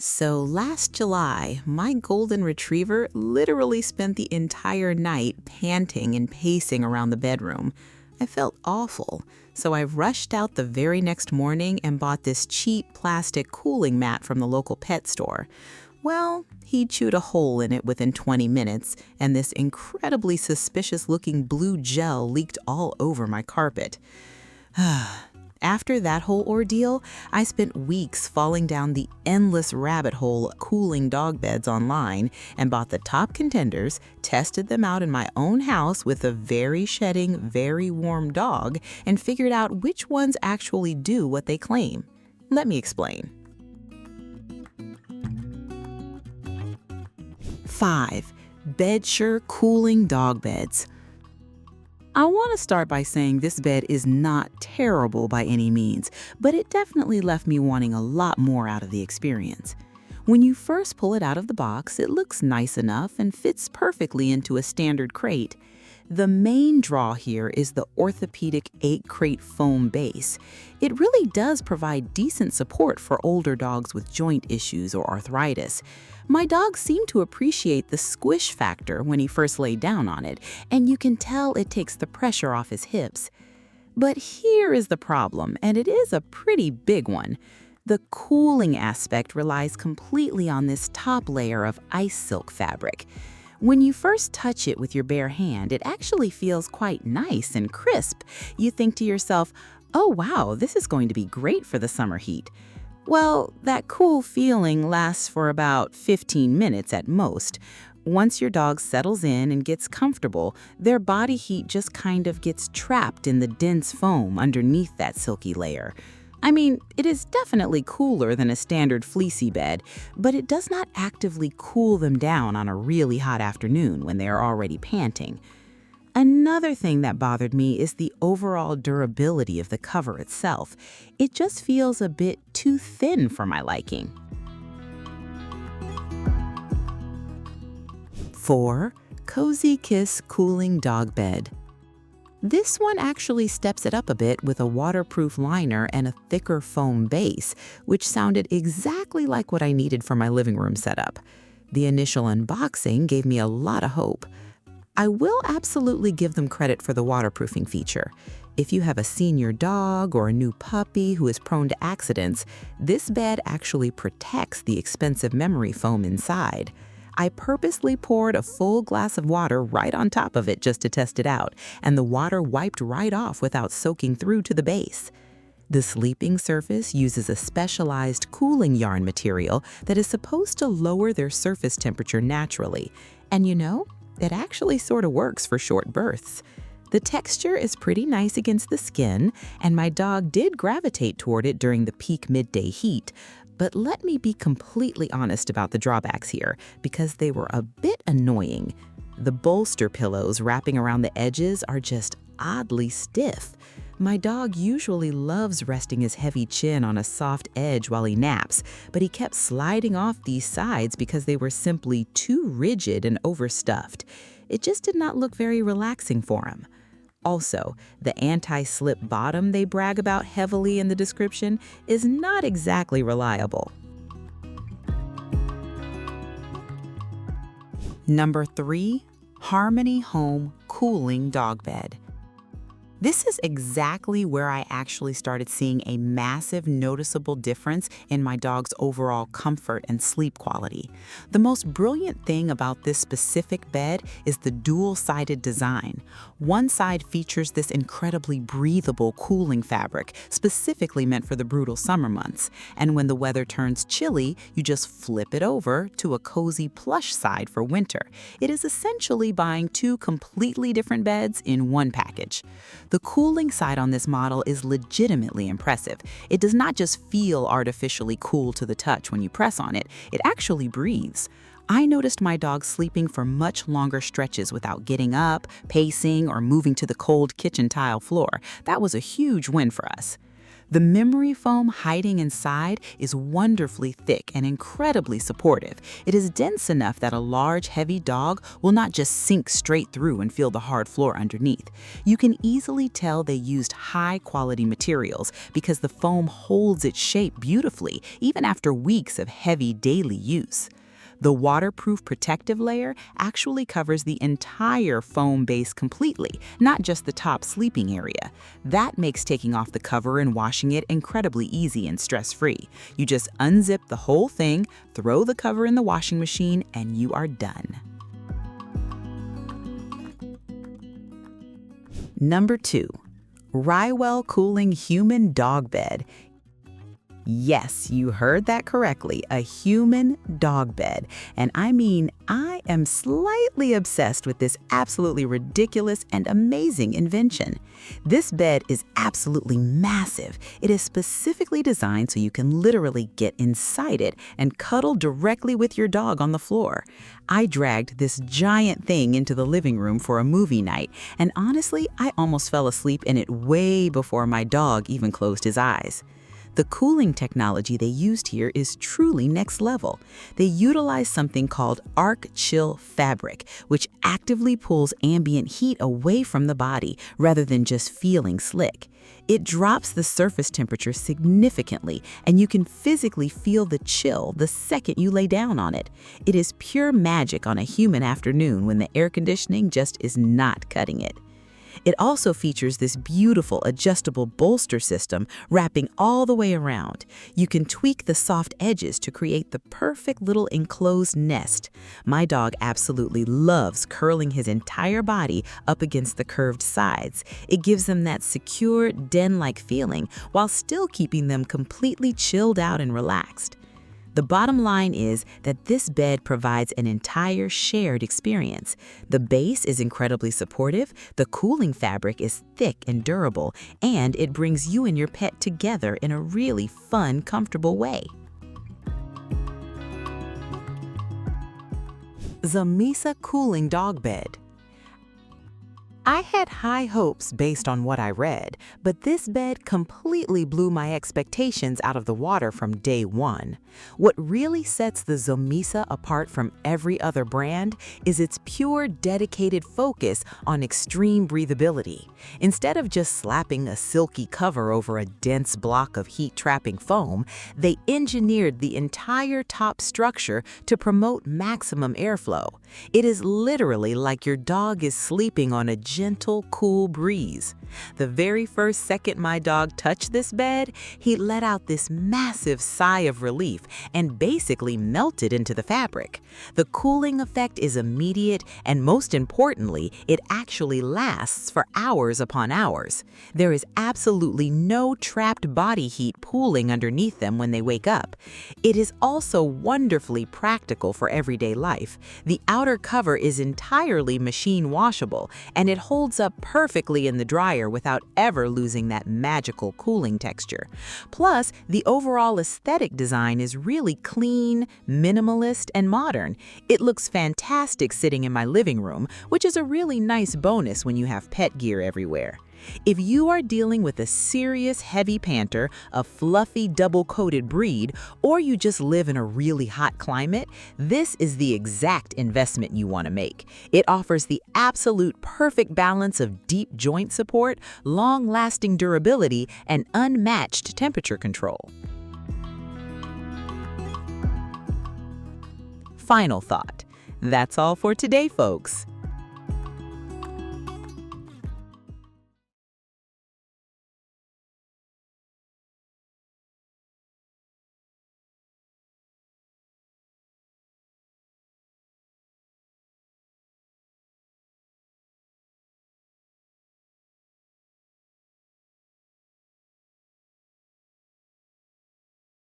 So last July, my golden retriever literally spent the entire night panting and pacing around the bedroom. I felt awful, so I rushed out the very next morning and bought this cheap plastic cooling mat from the local pet store. Well, he chewed a hole in it within 20 minutes, and this incredibly suspicious-looking blue gel leaked all over my carpet. After that whole ordeal, I spent weeks falling down the endless rabbit hole cooling dog beds online and bought the top contenders, tested them out in my own house with a very shedding, very warm dog, and figured out which ones actually do what they claim. Let me explain. 5. Bedsure Cooling Dog Beds. I want to start by saying this bed is not terrible by any means, but it definitely left me wanting a lot more out of the experience. When you first pull it out of the box, it looks nice enough and fits perfectly into a standard crate. The main draw here is the orthopedic 8-crate foam base. It really does provide decent support for older dogs with joint issues or arthritis. My dog seemed to appreciate the squish factor when he first laid down on it, and you can tell it takes the pressure off his hips. But here is the problem, and it is a pretty big one. The cooling aspect relies completely on this top layer of ice silk fabric. When you first touch it with your bare hand, it actually feels quite nice and crisp. You think to yourself, oh wow, this is going to be great for the summer heat. Well, that cool feeling lasts for about 15 minutes at most. Once your dog settles in and gets comfortable, their body heat just kind of gets trapped in the dense foam underneath that silky layer. I mean, it is definitely cooler than a standard fleecy bed, but it does not actively cool them down on a really hot afternoon when they are already panting. Another thing that bothered me is the overall durability of the cover itself. It just feels a bit too thin for my liking. 4. Cozy Kiss Cooling Dog Bed. This one actually steps it up a bit with a waterproof liner and a thicker foam base, which sounded exactly like what I needed for my living room setup. The initial unboxing gave me a lot of hope. I will absolutely give them credit for the waterproofing feature. If you have a senior dog or a new puppy who is prone to accidents, this bed actually protects the expensive memory foam inside. I purposely poured a full glass of water right on top of it just to test it out, and the water wiped right off without soaking through to the base. The sleeping surface uses a specialized cooling yarn material that is supposed to lower their surface temperature naturally. And you know, it actually sort of works for short births. The texture is pretty nice against the skin, and my dog did gravitate toward it during the peak midday heat. But let me be completely honest about the drawbacks here, because they were a bit annoying. The bolster pillows wrapping around the edges are just oddly stiff. My dog usually loves resting his heavy chin on a soft edge while he naps, but he kept sliding off these sides because they were simply too rigid and overstuffed. It just did not look very relaxing for him. Also, the anti-slip bottom they brag about heavily in the description is not exactly reliable. Number 3. HarmonyHome Cooling Dog Bed. This is exactly where I actually started seeing a massive noticeable difference in my dog's overall comfort and sleep quality. The most brilliant thing about this specific bed is the dual-sided design. One side features this incredibly breathable cooling fabric, specifically meant for the brutal summer months. And when the weather turns chilly, you just flip it over to a cozy plush side for winter. It is essentially buying two completely different beds in one package. The cooling side on this model is legitimately impressive. It does not just feel artificially cool to the touch when you press on it, it actually breathes. I noticed my dog sleeping for much longer stretches without getting up, pacing, or moving to the cold kitchen tile floor. That was a huge win for us. The memory foam hiding inside is wonderfully thick and incredibly supportive. It is dense enough that a large, heavy dog will not just sink straight through and feel the hard floor underneath. You can easily tell they used high-quality materials because the foam holds its shape beautifully, even after weeks of heavy daily use. The waterproof protective layer actually covers the entire foam base completely, not just the top sleeping area. That makes taking off the cover and washing it incredibly easy and stress-free. You just unzip the whole thing, throw the cover in the washing machine, and you are done. Number 2. Rywell Cooling Human Dog Bed. Yes, you heard that correctly, a human dog bed. And I mean, I am slightly obsessed with this absolutely ridiculous and amazing invention. This bed is absolutely massive. It is specifically designed so you can literally get inside it and cuddle directly with your dog on the floor. I dragged this giant thing into the living room for a movie night, and honestly, I almost fell asleep in it way before my dog even closed his eyes. The cooling technology they used here is truly next level. They utilize something called arc chill fabric, which actively pulls ambient heat away from the body rather than just feeling slick. It drops the surface temperature significantly, and you can physically feel the chill the second you lay down on it. It is pure magic on a humid afternoon when the air conditioning just is not cutting it. It also features this beautiful adjustable bolster system wrapping all the way around. You can tweak the soft edges to create the perfect little enclosed nest. My dog absolutely loves curling his entire body up against the curved sides. It gives them that secure, den-like feeling while still keeping them completely chilled out and relaxed. The bottom line is that this bed provides an entire shared experience. The base is incredibly supportive, the cooling fabric is thick and durable, and it brings you and your pet together in a really fun, comfortable way. Zomisa Cooling Dog Bed. I had high hopes based on what I read, but this bed completely blew my expectations out of the water from day one. What really sets the Zomisa apart from every other brand is its pure, dedicated focus on extreme breathability. Instead of just slapping a silky cover over a dense block of heat-trapping foam, they engineered the entire top structure to promote maximum airflow. It is literally like your dog is sleeping on a gentle, cool breeze. The very first second my dog touched this bed, he let out this massive sigh of relief and basically melted into the fabric. The cooling effect is immediate, and most importantly, it actually lasts for hours upon hours. There is absolutely no trapped body heat pooling underneath them when they wake up. It is also wonderfully practical for everyday life. The outer cover is entirely machine washable, and it holds up perfectly in the dryer without ever losing that magical cooling texture. Plus, the overall aesthetic design is really clean, minimalist, and modern. It looks fantastic sitting in my living room, which is a really nice bonus when you have pet gear everywhere. If you are dealing with a serious heavy panter, a fluffy double-coated breed, or you just live in a really hot climate, this is the exact investment you want to make. It offers the absolute perfect balance of deep joint support, long-lasting durability, and unmatched temperature control. Final thought. That's all for today, folks.